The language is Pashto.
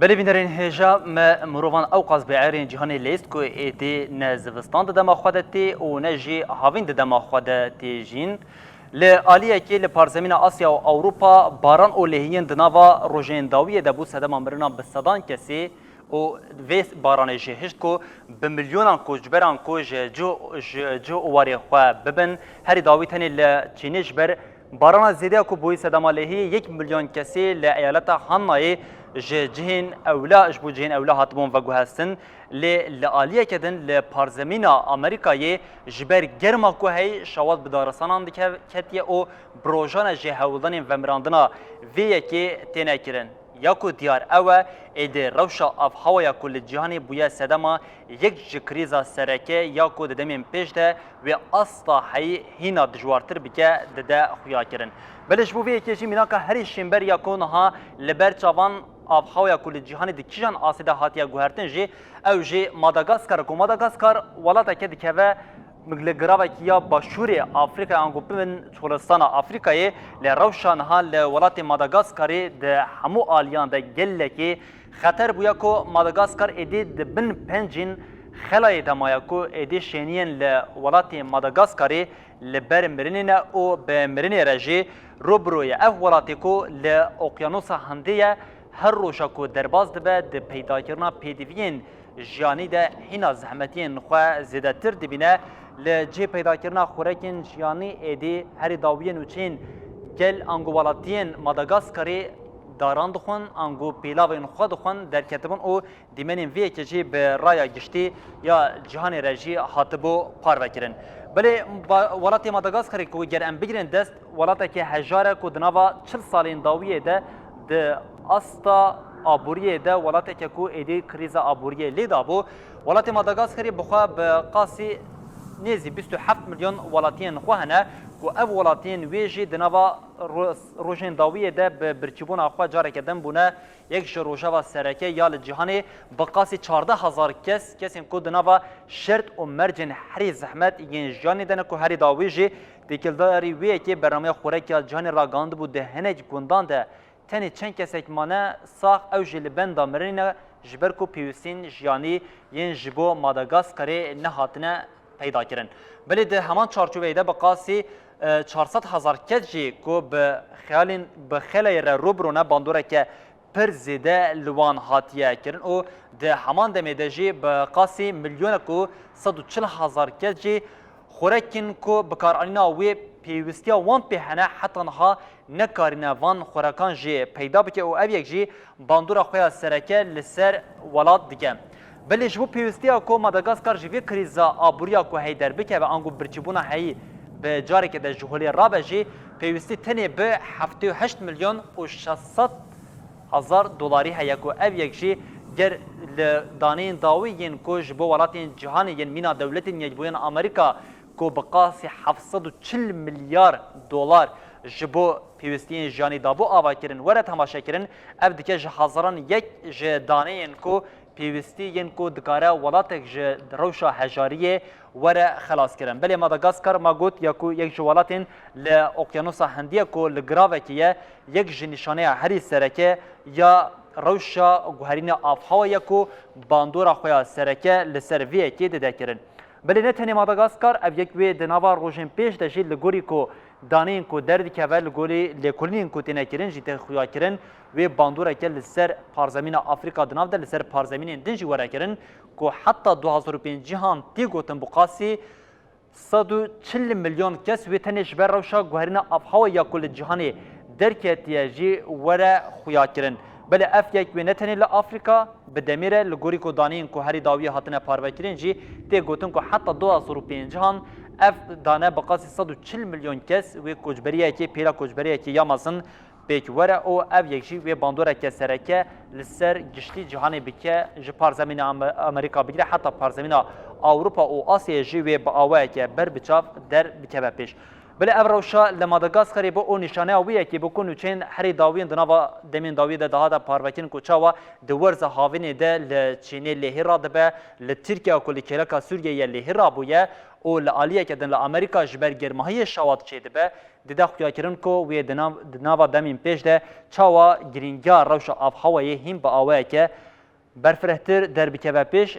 بلبینرین هجا ما مروان اوقاز بعیرین جهانی لیست کو ایتی نزوستان دما خودتی و نجی هاوین دما خودتی جین لآلیه که لپارزمین آسیا و اروپا باران اولهیین دناوا روژین داویه دبو سدم مرنا بصدان کسی و ویس باران جهشت کو بملیونان کو جبران کو جو واری خو ببن هری داوی تنی لچینش بر باران زیده کو بوی سدم علیه 1 میلیون کسی لایالت هانای جهین اولا اشبو جهین اولا هاتبون و گوهستن لآلیه کدن لپارزمینا امریکایی جبر گرما کو هی شواد بدارسانان دیگه کتیه او بروژان جهودان و مراندنا ویه که تنکرن یاکو دیار اوه ایده روشا اف هوایا کل جهانی بویا سدما یک جکریزا سرکه یاکو ددمین پیش ده و اصلا هی هینا دجوارتر بکه دده خویا کرن بلش بو ویه که جی میناکا هری شنبر یاکو نها لبر چاوان آب هاویا کل جهانی دکیجان آسیده هاتیا گوهرتن جی او جی ماداگاسکار کو ماداگاسکار ولاتا که دکوه مگلگراوه کیا باشوری آفریقا انگو بمن چولستان آفریقای لروشان ها لولات ماداگاسکاری ده همو آلیان ده گله که خطر بویا کو ماداگاسکار ایدی ده بن پنجین خلای دمایا کو ایدی شینین لولات ماداگاسکاری لبر مرنین او به مرنین رجی روبروی اف ولاتی کو لاقیانوس هندیه هر روشا کو درباز دبه ده پیدا کرنا پیدوین جیانی ده هینا زحمتین خواه زیده تر دبینه لجه پیدا کرنا خوراکین جیانی ایدی هری داوین و چین گل انگو والاتین ماداگاسکاری داران دخون انگو پیلاوین خواه دخون در کتبون او دیمنین ویه که جی به رایا گشتی یا جهان رجی حاطبو پار وکرن بله والاتی ماداگاسکاری که گر ام بگیرن دست والاتا که هجاره که دناوا 40 سالین داویه ده استا آبوریه ده ولاتی که کو ایدی کریزا آبوریه لیدا بو ولاتی ماداگاسکاری بخواه به قاسی نیزی 27 میلیون ولاتین خوهنه کو اف ولاتین ویجی دنوا روژین داویه ده به برچیبون آخواه جاره کدن بونه یک جروژه و سرکه یا لجهانی بقاسی 14,000 کسی کو دنوا شرط و مرجن هری زحمت یین جانی دنه کو هری داویجی دیکلداری ویه که برنامه خوراک یا جهانی را گاند بود ده هنج گندان ده تنی چند کسک مانه ساخ او جلی بندا مرینه جبر کو پیوسین جیانی یین جبو ماداگاسکاری نهاتنه پیدا کرن بله ده همان چارچوبه ده بقاسی 400,000 کسی کو به خیلی روبرونه باندوره که پر زیده لوان هاتیه کرن او ده همان دمیده جی بقاسی میلیون کو 140,000 کسی خوراکین کو بکارانینا وی پیوستیا وان پیهنه حتی نها نکارینا وان خوراکان جی پیدا بکه او اویک جی باندورا خویا سرکه لسر ولاد دیگه بله جبو پیوستیا کو ماداگاسکار جوی کریزا آبوریا کو هیدر بکه و انگو برچیبونا هی به جاری که در جهولی رابه جی پیوستی تنی به 78 میلیون و 600,000 دلاری هیا کو اویک جی گر دانین داویین کو جبو ولاتین جهانی ین مینا دولتین یجبوین امریکا کو بقاسی 740 میلیارد دلار جبو پیوستین جانی دابو آوا کرن وره تماشا کرن اف دکه هزاران یک دانین کو پیوستی ین کو دکاره ولاتک روشا هجاریه وره خلاص کرن بله ماداگاسکار ما گوت یا کو یک جوالاتین لاقیانوس هندیه کو لگراوه کیه یک نشانه هری سرکه یا روشا گوهرین آفها یا کو باندورا خویا سرکه لسرویه کی ده کرن بله نه تنی ماداگاسکار اف یک وی دناوا روژن پیش دشی لگوری کو دانین کو درد که ول گوری لکولین کو تنه کرن جیت خویا کرن و باندورا که لسر پارزمین آفریقا دناو ده لسر پارزمین دنجی ورا کرن کو حتی 2005 جهان تی گوتن بقاسی 140 میلیون کس و تنش بر روشا گوهرنا افها یا کل جهانی درکتیه جی ورا خویا کرن بله اف یک و نتنی لافریقا به دمیره لگوری کو دانین کو هری داویه هاتنه پاروکرین جی تی گوتن کو حتی 2005 جهان اف دانه بقاسی 140 میلیون کس و کوچبریه کی پیرا کوچبریه کی یامازن بیک وره او اف یکجی و باندوره که سرکه لسر گشتی جهانی بکه ج پارزمین امریکا بگیره حتی پارزمین اروپا و آسیا جی و با آوه که بر بچاف در بکه پیش بله ابروشا لماداگاسکاری با اون نشانه اویه که بکنو چین هری داوین دناوا دمین داوی ده دا پاروکین کوچاوا د ورز هاوین ده لچینی لهرا ده ل ترکیه کلی کلکا سوریه لهرا بویه او لالیه که دن امریکا جبر گرماهی شوات چیده به دیده خویاکرین کو وی دناوا دمین پیش ده چاوا گرینگا روش آف هوایی هم با آوه که برفرهتر در بکه پیش